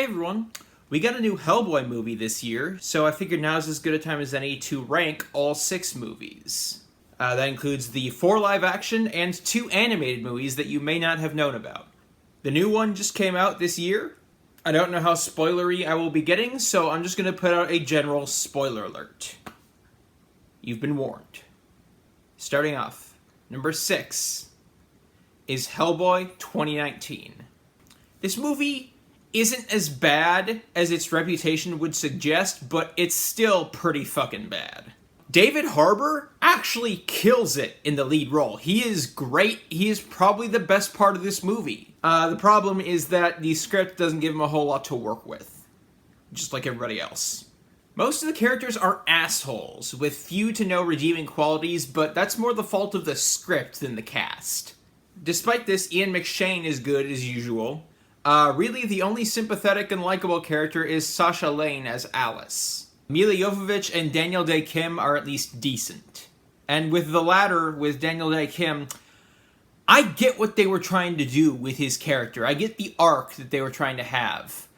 Hey everyone! We got a new Hellboy movie this year, so I figured now's as good a time as any to rank all 6 movies. That includes the 4 live-action and 2 animated movies that you may not have known about. The new one just came out this year. I don't know how spoilery I will be getting, so I'm just going to put out a general spoiler alert. You've been warned. Starting off, number 6 is Hellboy 2019. This movie isn't as bad as its reputation would suggest, but it's still pretty fucking bad. David Harbour actually kills it in the lead role. He is great. He is probably the best part of this movie. The problem is that the script doesn't give him a whole lot to work with, just like everybody else. Most of the characters are assholes, with few to no redeeming qualities, but that's more the fault of the script than the cast. Despite this, Ian McShane is good as usual. Really, the only sympathetic and likable character is Sasha Lane as Alice. Mila Jovovich and Daniel Day Kim are at least decent. And with the latter, with Daniel Day Kim, I get what they were trying to do with his character. I get the arc that they were trying to have.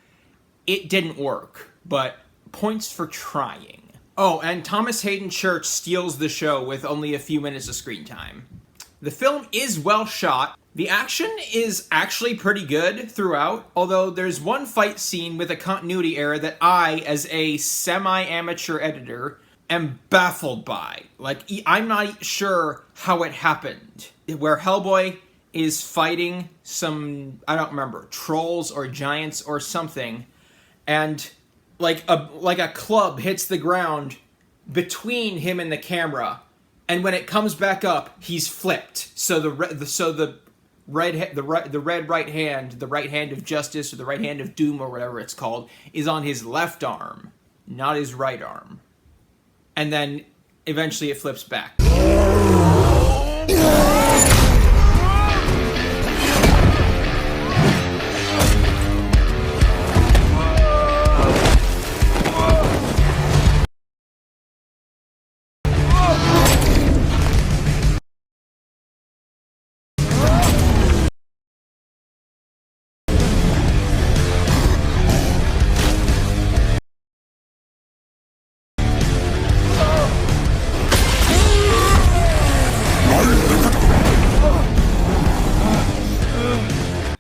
It didn't work, but points for trying. Oh, and Thomas Hayden Church steals the show with only a few minutes of screen time. The film is well shot. The action is actually pretty good throughout, although there's one fight scene with a continuity error that I, as a semi-amateur editor, am baffled by. Like, I'm not sure how it happened. Where Hellboy is fighting some, I don't remember, trolls or giants or something, and like a club hits the ground between him and the camera, and when it comes back up, he's flipped. So the right hand of justice, or the right hand of doom, or whatever it's called, is on his left arm, not his right arm. And then eventually it flips back.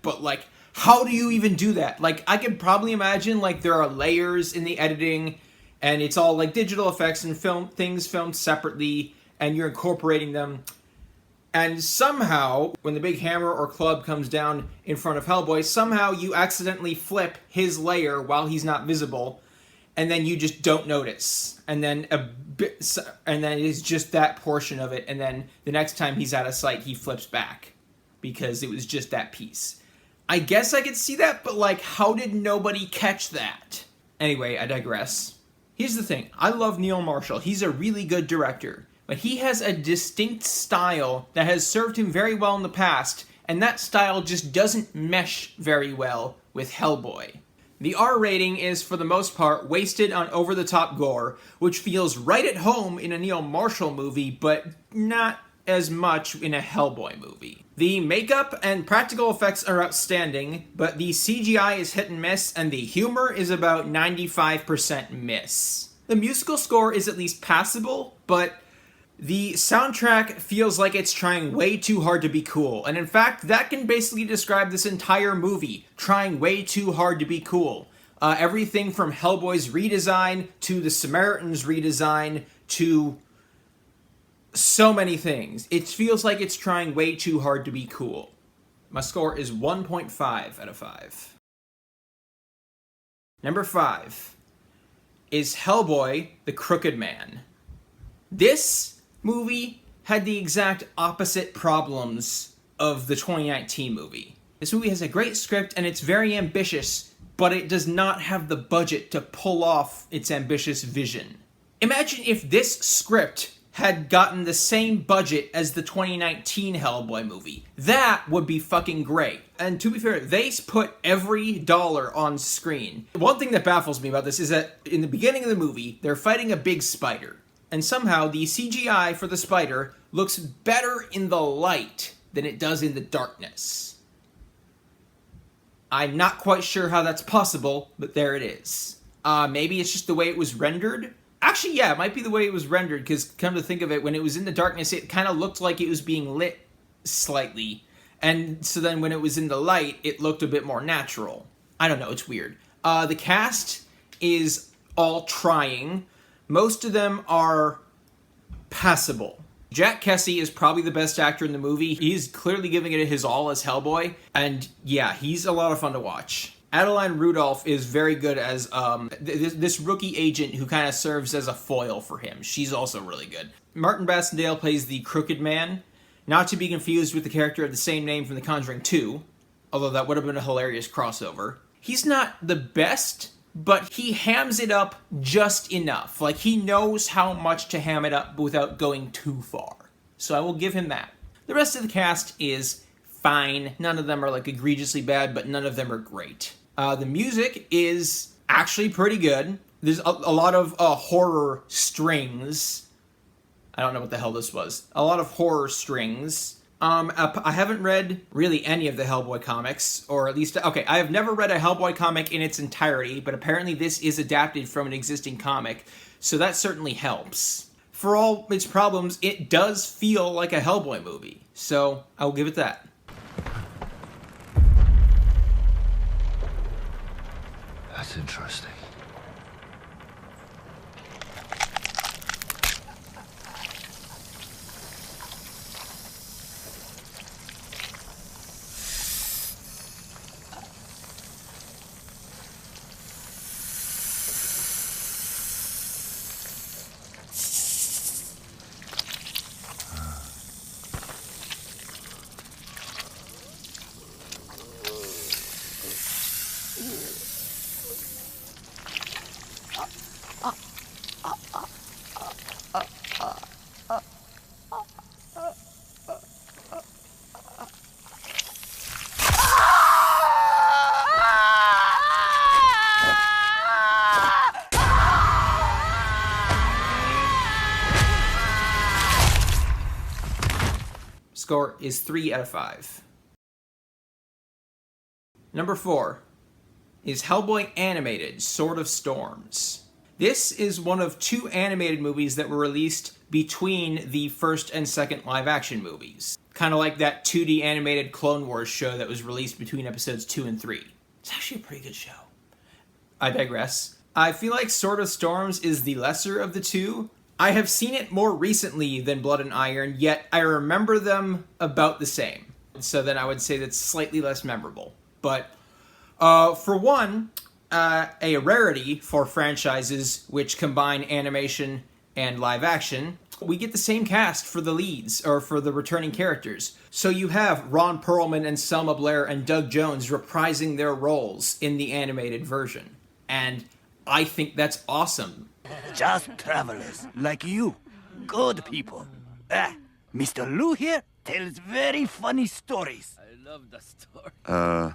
But, like, how do you even do that? Like, I could probably imagine, like, there are layers in the editing, and it's all, like, digital effects and things filmed separately, and you're incorporating them. And somehow, when the big hammer or club comes down in front of Hellboy, somehow you accidentally flip his layer while he's not visible, and then you just don't notice. And then it's just that portion of it, and then the next time he's out of sight, he flips back, because it was just that piece. I guess I could see that, but, like, how did nobody catch that? Anyway, I digress. Here's the thing. I love Neil Marshall. He's a really good director. But he has a distinct style that has served him very well in the past, and that style just doesn't mesh very well with Hellboy. The R rating is, for the most part, wasted on over-the-top gore, which feels right at home in a Neil Marshall movie, but not as much in a Hellboy movie. The makeup and practical effects are outstanding, but the CGI is hit and miss, and the humor is about 95% miss. The musical score is at least passable, but the soundtrack feels like it's trying way too hard to be cool, and in fact, that can basically describe this entire movie, trying way too hard to be cool. Everything from Hellboy's redesign, to the Samaritan's redesign, to so many things. It feels like it's trying way too hard to be cool. My score is 1.5 out of 5. Number 5 is Hellboy, the Crooked Man. This movie had the exact opposite problems of the 2019 movie. This movie has a great script and it's very ambitious, but it does not have the budget to pull off its ambitious vision. Imagine if this script had gotten the same budget as the 2019 Hellboy movie. That would be fucking great. And to be fair, they put every dollar on screen. One thing that baffles me about this is that in the beginning of the movie, they're fighting a big spider. And somehow the CGI for the spider looks better in the light than it does in the darkness. I'm not quite sure how that's possible, but there it is. Maybe it's just the way it was rendered? Actually, yeah, it might be the way it was rendered, because come to think of it, when it was in the darkness, it kind of looked like it was being lit slightly. And so then when it was in the light, it looked a bit more natural. I don't know, it's weird. The cast is all trying. Most of them are passable. Jack Kesey is probably the best actor in the movie. He's clearly giving it his all as Hellboy. And yeah, he's a lot of fun to watch. Adeline Rudolph is very good as this rookie agent who kind of serves as a foil for him. She's also really good. Martin Bassendale plays the Crooked Man, not to be confused with the character of the same name from The Conjuring 2, although that would have been a hilarious crossover. He's not the best, but he hams it up just enough. Like, he knows how much to ham it up without going too far. So I will give him that. The rest of the cast is fine. None of them are, like, egregiously bad, but none of them are great. The music is actually pretty good. There's a lot of horror strings. I don't know what the hell this was. A lot of horror strings. I haven't read really any of the Hellboy comics, or at least, okay, I have never read a Hellboy comic in its entirety, but apparently this is adapted from an existing comic, so that certainly helps. For all its problems, it does feel like a Hellboy movie, so I'll give it that. That's interesting. Score is 3 out of 5. Number 4 is Hellboy Animated, Sword of Storms. This is one of 2 animated movies that were released between the first and second live-action movies. Kind of like that 2D animated Clone Wars show that was released between episodes 2 and 3. It's actually a pretty good show. I digress. I feel like Sword of Storms is the lesser of the 2. I have seen it more recently than Blood and Iron, yet I remember them about the same. So then I would say that's slightly less memorable. But for one, a rarity for franchises which combine animation and live action, we get the same cast for the leads, or for the returning characters. So you have Ron Perlman and Selma Blair and Doug Jones reprising their roles in the animated version. And I think that's awesome. Just travelers like you. Good people. Mr. Lou here tells very funny stories. I love the story.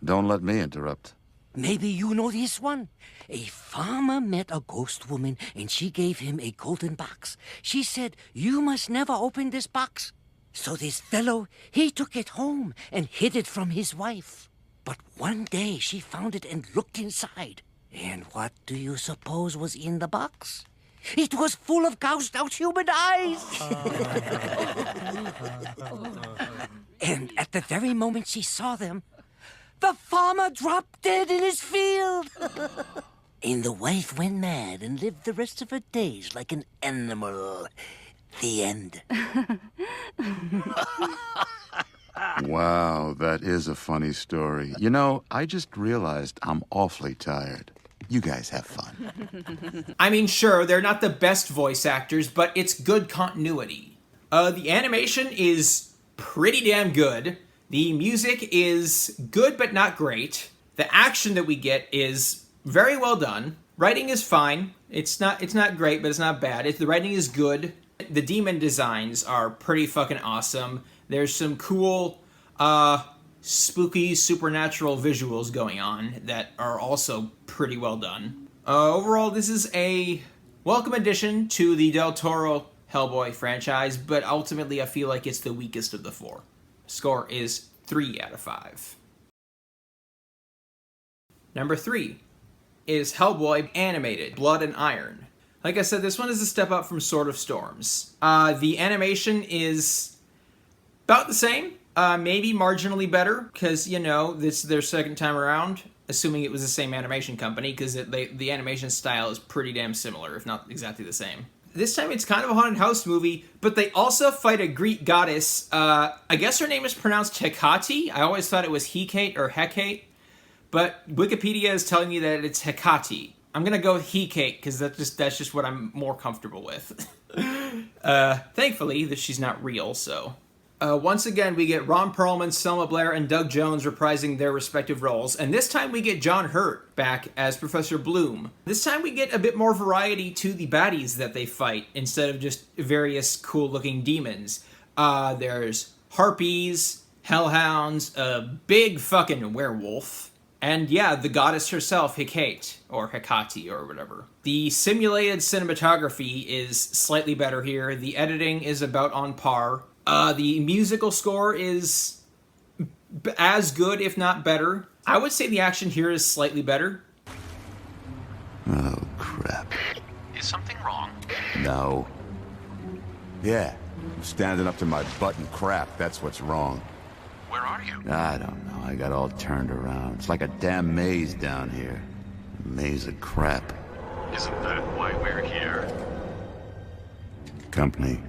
Don't let me interrupt. Maybe you know this one. A farmer met a ghost woman and she gave him a golden box. She said, "You must never open this box." So this fellow, he took it home and hid it from his wife. But one day she found it and looked inside. And what do you suppose was in the box? It was full of gouged out human eyes. And at the very moment she saw them, the farmer dropped dead in his field. And the wife went mad and lived the rest of her days like an animal. The end. Wow, that is a funny story. You know, I just realized I'm awfully tired. You guys have fun. I mean, sure, they're not the best voice actors, but it's good continuity. The animation is pretty damn good. The music is good but not great. The action that we get is very well done. Writing is fine. It's not great, but it's not bad. The writing is good. The demon designs are pretty fucking awesome. There's some cool, spooky, supernatural visuals going on that are also pretty well done. Overall, this is a welcome addition to the Del Toro Hellboy franchise, but ultimately I feel like it's the weakest of the 4. Score is 3 out of 5. Number 3 is Hellboy animated, Blood and Iron. Like I said, this one is a step up from Sword of Storms. The animation is about the same, maybe marginally better, because, you know, this is their second time around, assuming it was the same animation company, because the animation style is pretty damn similar, if not exactly the same. This time it's kind of a haunted house movie, but they also fight a Greek goddess. I guess her name is pronounced Hecate. I always thought it was Hecate or Hecate, but Wikipedia is telling me that it's Hecate. I'm gonna go with Hecate because that's just what I'm more comfortable with. Thankfully, that she's not real, so. Once again, we get Ron Perlman, Selma Blair, and Doug Jones reprising their respective roles, and this time we get John Hurt back as Professor Bloom. This time we get a bit more variety to the baddies that they fight, instead of just various cool-looking demons. There's harpies, hellhounds, a big fucking werewolf, and yeah, the goddess herself, Hecate, or Hecate, or whatever. The simulated cinematography is slightly better here, the editing is about on par. The musical score is as good, if not better. I would say the action here is slightly better. Oh, crap. Is something wrong? No. Yeah, I'm standing up to my butt in crap, that's what's wrong. Where are you? I don't know, I got all turned around. It's like a damn maze down here. A maze of crap. Isn't that why we're here? Company.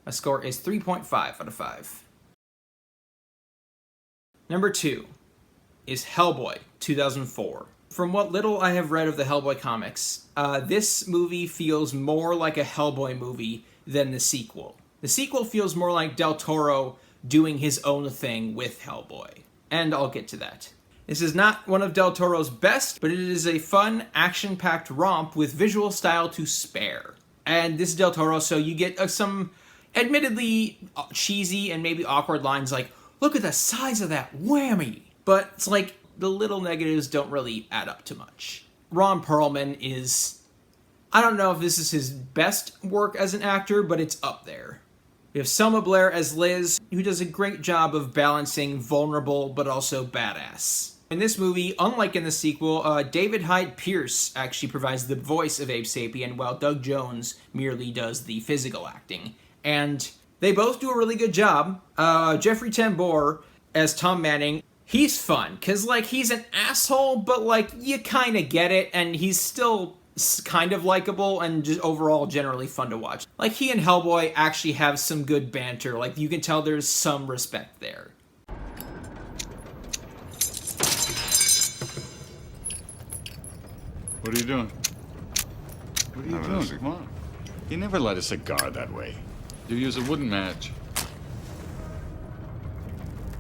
My score is 3.5 out of 5. Number 2 is Hellboy, 2004. From what little I have read of the Hellboy comics, this movie feels more like a Hellboy movie than the sequel. The sequel feels more like Del Toro doing his own thing with Hellboy, and I'll get to that. This is not one of Del Toro's best, but it is a fun, action-packed romp with visual style to spare. And this is Del Toro, so you get some admittedly cheesy and maybe awkward lines like, look at the size of that whammy! But it's like, the little negatives don't really add up to much. Ron Perlman is, I don't know if this is his best work as an actor, but it's up there. We have Selma Blair as Liz, who does a great job of balancing vulnerable but also badass. In this movie, unlike in the sequel, David Hyde Pierce actually provides the voice of Abe Sapien, while Doug Jones merely does the physical acting. And they both do a really good job. Jeffrey Tambor as Tom Manning, he's fun, because, like, he's an asshole, but, like, you kind of get it, and he's still kind of likable and just overall generally fun to watch. Like, he and Hellboy actually have some good banter. Like, you can tell there's some respect there. What are you doing? What are you doing? Come on. You never light a cigar that way. You use a wooden match.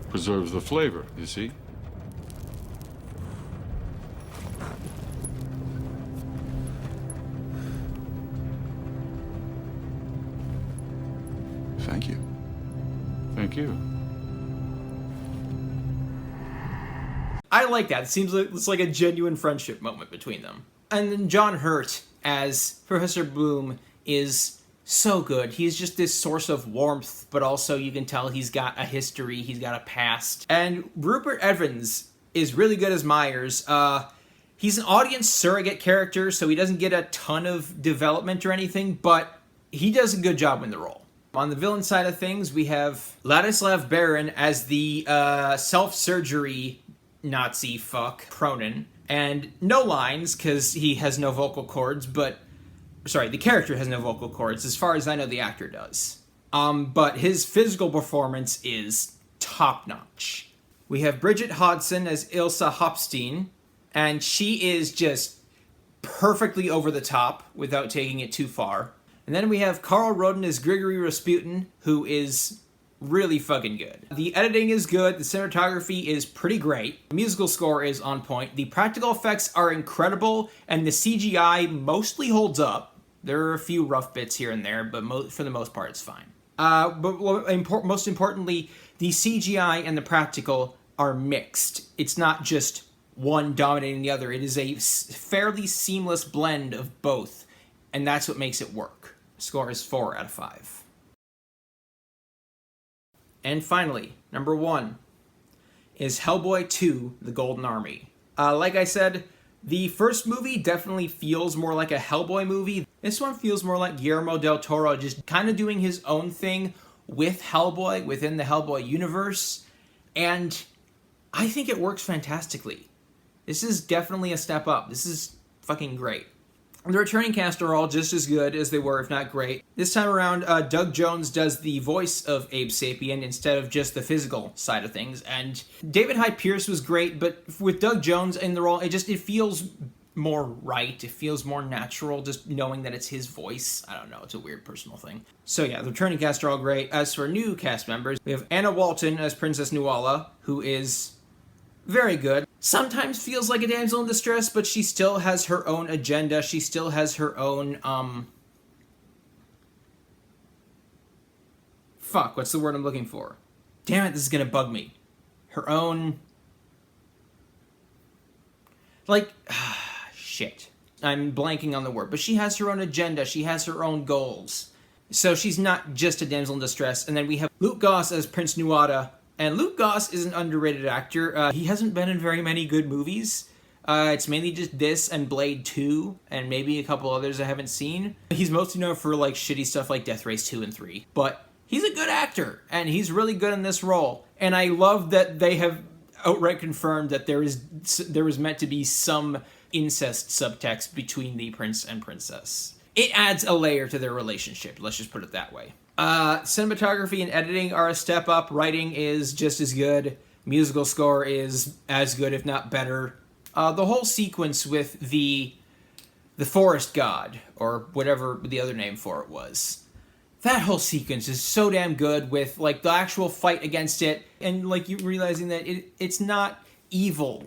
Preserves the flavor, you see? Thank you. Thank you. I like that. It seems like it's like a genuine friendship moment between them. And then John Hurt as Professor Bloom is so good. He's just this source of warmth, but also you can tell he's got a history, he's got a past. And Rupert Evans is really good as Myers. He's an audience surrogate character, so he doesn't get a ton of development or anything, but he does a good job in the role. On the villain side of things, we have Ladislav Baron as the self-surgery Nazi fuck, Cronin. And no lines, because he has no vocal cords, but... Sorry, the character has no vocal cords. As far as I know, the actor does. But his physical performance is top-notch. We have Bridget Hodson as Ilsa Hopstein, and she is just perfectly over the top without taking it too far. And then we have Carl Roden as Grigory Rasputin, who is really fucking good. The editing is good, the cinematography is pretty great, the musical score is on point, the practical effects are incredible, and the CGI mostly holds up. There are a few rough bits here and there, but for the most part it's fine. But most importantly, the CGI and the practical are mixed. It's not just one dominating the other. It is a fairly seamless blend of both, and that's what makes it work. Score is 4 out of 5. And finally, number 1 is Hellboy 2, The Golden Army. Like I said, the first movie definitely feels more like a Hellboy movie. This one feels more like Guillermo del Toro just kind of doing his own thing with Hellboy, within the Hellboy universe, and I think it works fantastically. This is definitely a step up. This is fucking great. The returning cast are all just as good as they were, if not great. This time around, Doug Jones does the voice of Abe Sapien instead of just the physical side of things. And David Hyde Pierce was great, but with Doug Jones in the role, it feels more right. It feels more natural just knowing that it's his voice. I don't know, it's a weird personal thing. So yeah, the returning cast are all great. As for new cast members, we have Anna Walton as Princess Nuala, who is very good. Sometimes feels like a damsel in distress, but she still has her own agenda. She still has her own, fuck, what's the word I'm looking for? Damn it, this is gonna bug me. Her own, like, shit. I'm blanking on the word, but she has her own agenda. She has her own goals. So she's not just a damsel in distress. And then we have Luke Goss as Prince Nuada. And Luke Goss is an underrated actor. He hasn't been in very many good movies. It's mainly just this and Blade 2, and maybe a couple others I haven't seen. He's mostly known for like shitty stuff like Death Race 2 and 3. But he's a good actor, and he's really good in this role. And I love that they have outright confirmed that there was meant to be some incest subtext between the prince and princess. It adds a layer to their relationship, let's just put it that way. Cinematography and editing are a step up. Writing is just as good. Musical score is as good, if not better. The whole sequence with the forest god, or whatever the other name for it was, that whole sequence is so damn good, with like the actual fight against it, and like you realizing that it's not evil,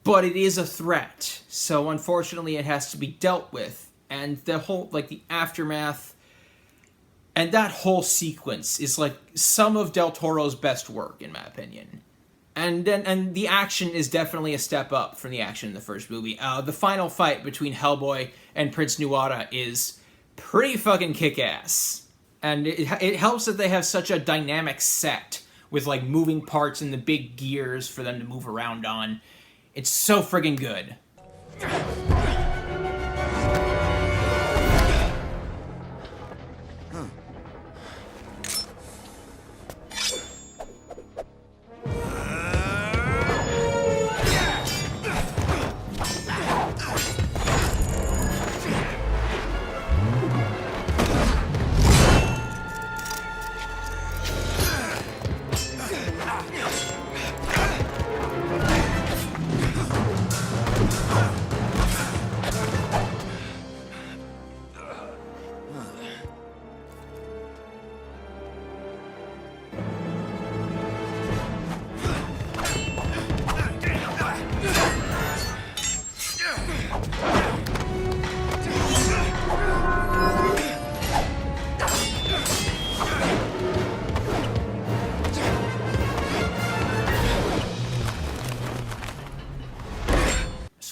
but it is a threat. So unfortunately, it has to be dealt with, and the whole like the aftermath. And that whole sequence is like some of Del Toro's best work, in my opinion. And the action is definitely a step up from the action in the first movie. The final fight between Hellboy and Prince Nuada is pretty fucking kick-ass. And it helps that they have such a dynamic set with like moving parts and the big gears for them to move around on. It's so friggin' good.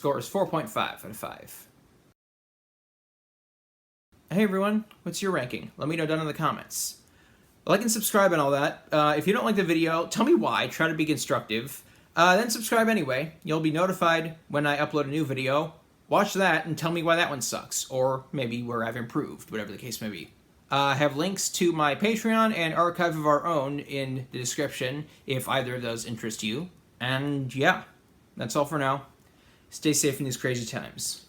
Score is 4.5 out of 5. Hey everyone, what's your ranking? Let me know down in the comments. Like and subscribe and all that. If you don't like the video, tell me why. Try to be constructive. Then subscribe anyway. You'll be notified when I upload a new video. Watch that and tell me why that one sucks. Or maybe where I've improved, whatever the case may be. I have links to my Patreon and Archive of Our Own in the description if either of those interest you. And yeah, that's all for now. Stay safe in these crazy times.